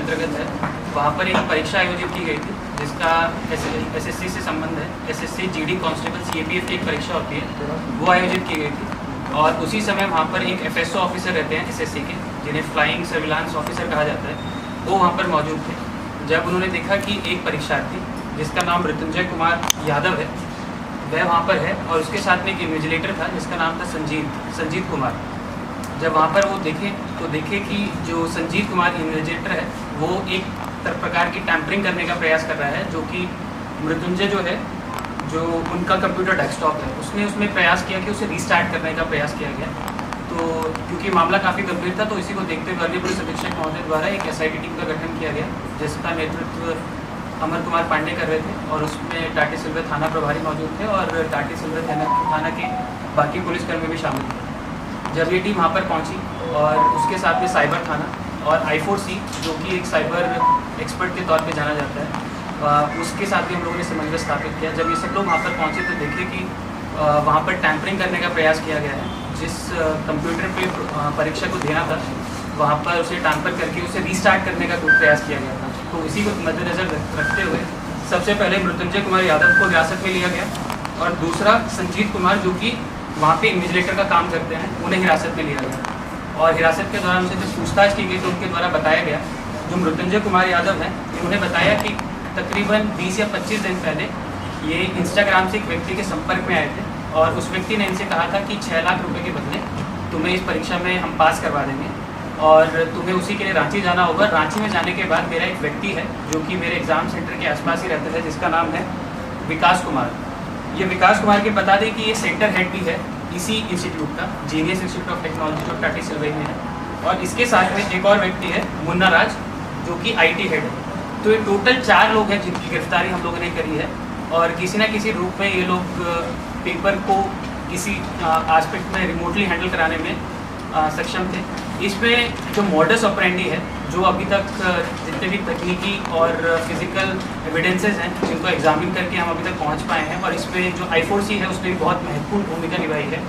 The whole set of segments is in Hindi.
अंतर्गत है, वहाँ पर एक परीक्षा आयोजित की गई थी जिसका एसएससी से संबंध है। एसएससी जीडी कांस्टेबल सीएपीएफ की एक परीक्षा होती है, वो आयोजित की गई थी। और उसी समय वहाँ पर एक एफएसओ ऑफिसर रहते हैं एसएससी के, जिन्हें फ्लाइंग सर्विलांस ऑफिसर कहा जाता है, वो वहाँ पर मौजूद थे। जब उन्होंने देखा कि एक परीक्षार्थी जिसका नाम मृत्युंजय कुमार यादव है वह वहाँ पर है और उसके साथ में एक इन्विजिलेटर था जिसका नाम था संजीत कुमार। जब वहाँ पर वो देखे कि जो संजीत कुमार इन्विजिलेटर है वो एक प्रकार की टैंपरिंग करने का प्रयास कर रहा है, जो कि मृत्युंजय जो है, जो उनका कंप्यूटर डेस्कटॉप है, उसमें प्रयास किया कि उसे रीस्टार्ट करने का प्रयास किया गया। तो क्योंकि मामला काफ़ी गंभीर था तो इसी को देखते हुए पुलिस अधीक्षक महोदय द्वारा एक एसआईटी टीम का गठन किया गया, जिसका नेतृत्व अमर कुमार पांडे कर रहे थे और उसमें टाटी सिल्वे थाना प्रभारी मौजूद थे और टाटी सिल्वे थाना के बाकी पुलिसकर्मी भी शामिल थे। जब ये टीम वहाँ पर पहुँची और उसके साथ में साइबर थाना और I4C जो कि एक साइबर एक्सपर्ट के तौर पे जाना जाता है, उसके साथ भी हम लोगों ने समन्वय स्थापित किया। जब ये सब लोग वहाँ पर पहुँचे तो देखे कि वहाँ पर टैंपरिंग करने का प्रयास किया गया है। जिस कंप्यूटर पे परीक्षा को देना था वहाँ पर उसे टैंपर करके उसे रीस्टार्ट करने का प्रयास किया गया था। तो इसी को मद्देनजर रखते हुए सबसे पहले मृत्युंजय कुमार यादव को हिरासत में लिया गया और दूसरा संजीत कुमार जो कि वहाँ पे इन्विजिलेटर का काम करते हैं, उन्हें हिरासत में लिया गया। और हिरासत के दौरान उनसे जब पूछताछ की गई तो उनके द्वारा बताया गया, जो मृत्युंजय कुमार यादव हैं, इन्होंने बताया कि तकरीबन 20 या 25 दिन पहले ये इंस्टाग्राम से एक व्यक्ति के संपर्क में आए थे और उस व्यक्ति ने इनसे कहा था कि 6 लाख रुपए के बदले तुम्हें इस परीक्षा में हम पास करवा देंगे और तुम्हें उसी के लिए रांची जाना होगा। रांची में जाने के बाद मेरा एक व्यक्ति है जो कि मेरे एग्ज़ाम सेंटर के आसपास ही रहता है, जिसका नाम है विकास कुमार। ये विकास कुमार की बता दें कि ये सेंटर हेड भी है इसी इंस्टीट्यूट का, जीनियस इंस्टीट्यूट ऑफ टेक्नोलॉजी जो टाटी सिल्वे में है। और इसके साथ में एक और व्यक्ति है मुन्ना राज जो कि IT हेड है। तो ये टोटल 4 लोग हैं जिनकी गिरफ्तारी हम लोगों ने करी है और किसी न किसी रूप में ये लोग पेपर को किसी एस्पेक्ट में रिमोटली हैंडल कराने में सक्षम थे। इसमें जो मॉडस ऑपरेंडी है, जो अभी तक जितने भी तकनीकी और फिजिकल एविडेंसेस हैं जिनको एग्जामिन करके हम अभी तक पहुंच पाए हैं, और इसमें जो I4C है उसने भी बहुत महत्वपूर्ण भूमिका निभाई है।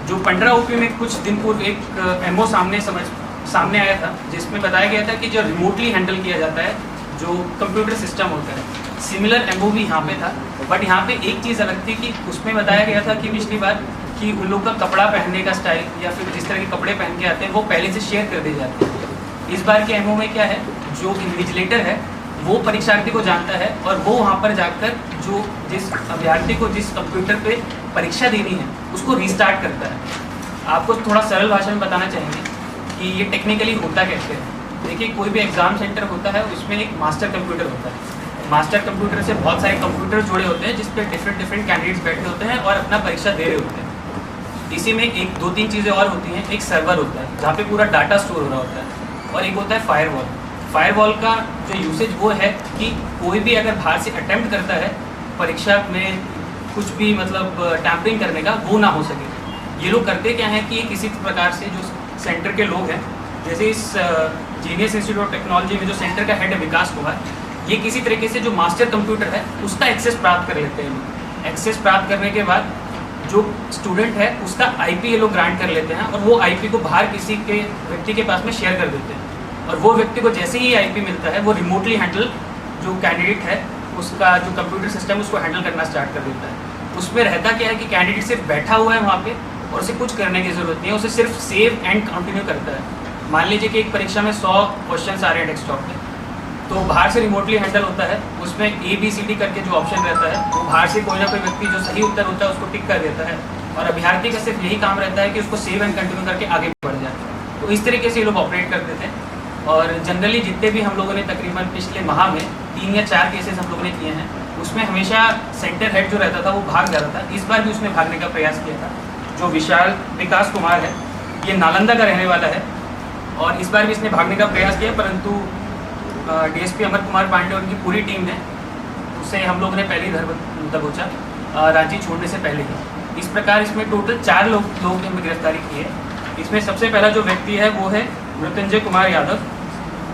जो पंडरा OP में कुछ दिन पूर्व एक MO सामने आया था जिसमें बताया गया था कि जो रिमोटली हैंडल किया जाता है जो कंप्यूटर सिस्टम होता है, सिमिलर MO भी यहाँ पे था। बट यहाँ पे एक चीज़ अलग थी कि उसमें बताया गया था कि पिछली बार कि उन लोग का कपड़ा पहनने का स्टाइल या फिर जिस तरह के कपड़े पहन के आते हैं वो पहले से शेयर कर दिए जाते हैं। इस बार के MO में क्या है, जो इन्विजिलेटर है वो परीक्षार्थी को जानता है और वो वहाँ पर जाकर जो जिस अभ्यर्थी को जिस कंप्यूटर पे परीक्षा देनी है उसको रीस्टार्ट करता है। आपको थोड़ा सरल भाषा में बताना चाहेंगे कि ये टेक्निकली होता कैसे है। देखिए, कोई भी एग्ज़ाम सेंटर होता है उसमें एक मास्टर कंप्यूटर होता है। मास्टर कंप्यूटर से बहुत सारे कंप्यूटर जुड़े होते हैं जिस पे डिफरेंट कैंडिडेट्स बैठे होते हैं और अपना परीक्षा दे रहे होते हैं। इसी में 1-2-3 चीज़ें और होती हैं। एक सर्वर होता है जहाँ पे पूरा डाटा स्टोर हो रहा होता है और एक होता है फायरवॉल। फायरवॉल का जो यूसेज वो है कि कोई भी अगर बाहर से अटेम्प्ट करता है परीक्षा में कुछ भी मतलब टैंपरिंग करने का, वो ना हो सके। ये लोग करते क्या हैं कि किसी प्रकार से जो सेंटर के लोग हैं, जैसे इस जीनियस इंस्टीट्यूट ऑफ टेक्नोलॉजी में जो सेंटर का हेड है विकास कुमार, ये किसी तरीके से जो मास्टर कंप्यूटर है उसका एक्सेस प्राप्त कर लेते हैं। एक्सेस प्राप्त करने के बाद जो स्टूडेंट है उसका IP ये लोग ग्रांट कर लेते हैं और वो IP को बाहर किसी के व्यक्ति के पास में शेयर कर देते हैं और वो व्यक्ति को जैसे ही IP मिलता है वो रिमोटली हैंडल जो कैंडिडेट है उसका जो कंप्यूटर सिस्टम उसको हैंडल करना स्टार्ट कर देता है। उसमें रहता क्या है कि कैंडिडेट सिर्फ बैठा हुआ है वहाँ पे और उसे कुछ करने की ज़रूरत नहीं है, उसे सिर्फ सेव एंड कंटिन्यू करता है। मान लीजिए कि एक परीक्षा में 100 क्वेश्चन आ रहे हैं डेस्कटॉप पे, तो बाहर से रिमोटली हैंडल होता है। उसमें ABCD करके जो ऑप्शन रहता है वो बाहर से कोई ना कोई व्यक्ति जो सही उत्तर होता है उसको टिक कर देता है और अभ्यर्थी का सिर्फ यही काम रहता है कि उसको सेव एंड कंटिन्यू करके आगे बढ़ जाए। तो इस तरीके से ये लोग ऑपरेट करते थे और जनरली जितने भी हम लोगों ने तकरीबन पिछले माह में 3 या 4 केसेस हम लोगों ने किए हैं, उसमें हमेशा सेंटर हेड जो रहता था वो भाग जाता था। इस बार भी उसने भागने का प्रयास किया था। जो विकास कुमार है ये नालंदा का रहने वाला है और इस बार भी इसने भागने का प्रयास किया, परंतु DSP अमर कुमार पांडे और उनकी पूरी टीम ने उसे हम लोग ने पहले ही घर दबोचा रांची छोड़ने से पहले ही। इस प्रकार इसमें टोटल 4 लोग ने गिरफ्तारी की है। इसमें सबसे पहला जो व्यक्ति है वो है मृत्युंजय कुमार यादव,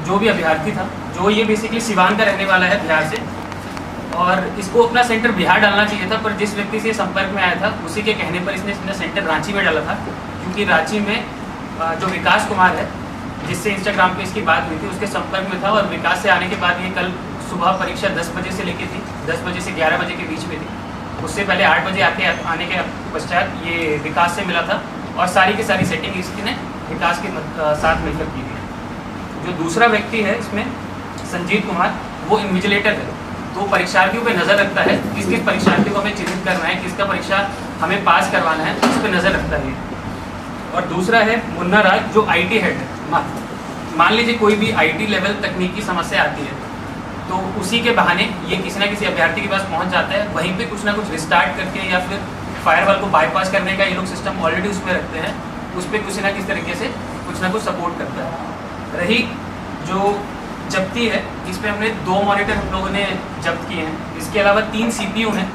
जो भी अभ्यर्थी था, जो ये बेसिकली सिवान का रहने वाला है बिहार से, और इसको अपना सेंटर बिहार डालना चाहिए था, पर जिस व्यक्ति से संपर्क में आया था उसी के कहने पर इसने अपना सेंटर रांची में डाला था, क्योंकि रांची में जो विकास कुमार है जिससे इंस्टाग्राम पे इसकी बात हुई थी, उसके संपर्क में था और विकास से आने के बाद ये कल सुबह परीक्षा 10 बजे से लेके थी, 10 बजे से 11 बजे के बीच में थी। उससे पहले 8 बजे आने के पश्चात ये विकास से मिला था और सारी की सारी सेटिंग इसने विकास के साथ मिलकर की थी। जो दूसरा व्यक्ति है इसमें संजीत कुमार, वो इन्विजिलेटर है, तो परीक्षार्थियों पे नज़र रखता है, किस किस परीक्षार्थियों को हमें चिन्हित करना है, किसका परीक्षा हमें पास करवाना है, उस पर नज़र रखता है। और दूसरा है मुन्ना राज, जो IT हेड है। मान लीजिए कोई भी IT लेवल तकनीकी समस्या आती है तो उसी के बहाने ये किसी ना किसी अभ्यर्थी के पास पहुंच जाता है, वहीं पे कुछ ना कुछ रिस्टार्ट करके या फिर फायरवॉल को बाईपास करने का ये लोग सिस्टम ऑलरेडी उसमें रखते हैं, उस पर किसी ना किसी तरीके से कुछ ना कुछ सपोर्ट करता है। रही जो जब्ती है, इस पर हमने 2 मॉनिटर हम लोगों ने जब्त किए हैं, इसके अलावा 3 CPU हैं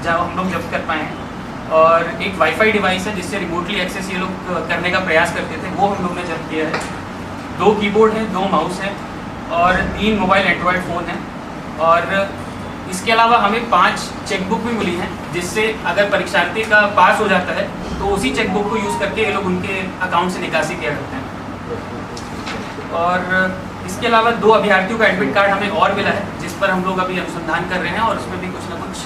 जहाँ हम लोग जब्त कर पाए हैं, और एक वाईफाई डिवाइस है जिससे रिमोटली एक्सेस ये लोग करने का प्रयास करते थे, वो हम लोग ने जब्त किया है। 2 कीबोर्ड हैं, 2 माउस हैं और 3 मोबाइल एंड्रॉयड फ़ोन हैं। और इसके अलावा हमें 5 चेकबुक भी मिली हैं, जिससे अगर परीक्षार्थी का पास हो जाता है तो उसी चेकबुक को यूज़ करके ये लोग उनके अकाउंट से निकासी किया करते हैं। और इसके अलावा 2 अभ्यर्थियों का एडमिट कार्ड हमें और मिला है, जिस पर हम लोग अभी अनुसंधान कर रहे हैं और उसमें भी कुछ ना कुछ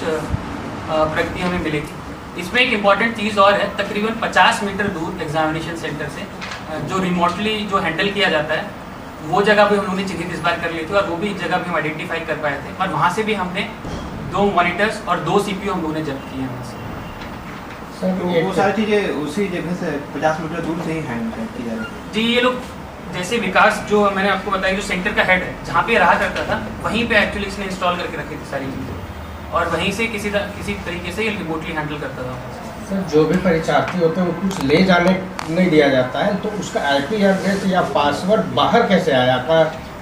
प्रगति हमें मिलेगी। इसमें एक इम्पॉर्टेंट चीज़ और है, तकरीबन 50 मीटर दूर एग्जामिनेशन सेंटर से जो रिमोटली जो हैंडल किया जाता है, वो जगह भी हम लोगों ने चिन्हित इस बार कर ली थी और वो भी जगह भी हम आइडेंटिफाई कर पाए थे, और वहाँ से भी हमने 2 मॉनिटर्स और 2 CPU हम लोगों ने जब्त किए हैं वहाँ से। सर वो सारी चीज़ें उसी जगह से 50 मीटर दूर से ही हैंडल की जा रही है जी। ये लोग जैसे विकास, जो मैंने आपको बताया, जो सेंटर का हेड है, जहाँ पे रहा करता था, वहीं पे एक्चुअली इसने इंस्टॉल करके रखी थी सारी चीज़ें, और वहीं से किसी तरीके से ये रिमोटली हैंडल करता था। सर जो भी परीक्षार्थी होते हैं वो कुछ ले जाने नहीं दिया जाता है, तो उसका IP एड्रेस या पासवर्ड बाहर कैसे आया था?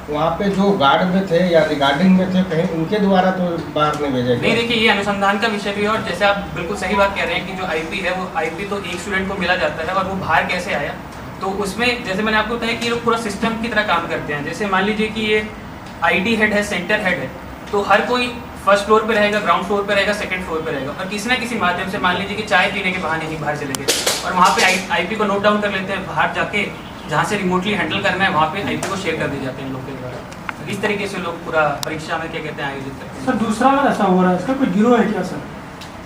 वहाँ पे जो गार्ड में थे या रिगार्डिंग में थे, कहीं उनके द्वारा तो बाहर नहीं भेजा गया? नहीं, देखिए ये अनुसंधान का विषय भी है, और जैसे आप बिल्कुल सही बात कह रहे हैं कि जो IP है, वो IP तो एक स्टूडेंट को मिला जाता है, और वो बाहर कैसे आया, तो उसमें जैसे मैंने आपको बताया कि ये लोग पूरा सिस्टम की तरह काम करते हैं। जैसे मान लीजिए कि ये IT हेड है, सेंटर हेड है, तो हर कोई फर्स्ट फ्लोर पे रहेगा, ग्राउंड फ्लोर पे रहेगा, सेकंड फ्लोर पे रहेगा, और किसी ना किसी माध्यम से मान लीजिए कि चाय पीने के बहाने ही बाहर चले गए और वहाँ पे IP को नोट डाउन कर लेते हैं, बाहर जाके जहाँ से रिमोटली हैंडल करना है वहाँ पे IP को शेयर कर दिए जाते हैं लोग के द्वारा। इस तरीके से लोग पूरा परीक्षा में क्या कहते हैं आयोजित करते हैं। सर दूसरा वाला ऐसा हो रहा है, इसका कोई गिरोह है क्या सर?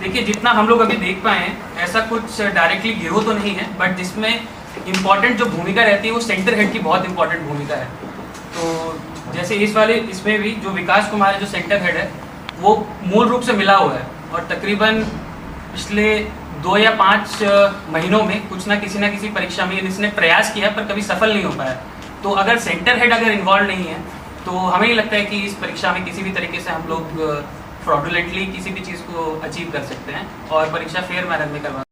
देखिए जितना हम लोग अभी देख पाए हैं, ऐसा कुछ डायरेक्टली गिरोह तो नहीं है, बट जिसमें इम्पॉर्टेंट जो भूमिका रहती है वो सेंटर हेड की बहुत इंपॉर्टेंट भूमिका है। तो जैसे इसमें भी जो विकास कुमार है, जो सेंटर हेड है, वो मूल रूप से मिला हुआ है, और तकरीबन पिछले 2 या 5 महीनों में कुछ ना किसी परीक्षा में इसने प्रयास किया पर कभी सफल नहीं हो पाया। तो अगर सेंटर हेड अगर इन्वॉल्व नहीं है तो हमें नहीं लगता है कि इस परीक्षा में किसी भी तरीके से हम लोग फ्रॉडुलेंटली किसी भी चीज़ को अचीव कर सकते हैं और परीक्षा फेयर मैनर में करवा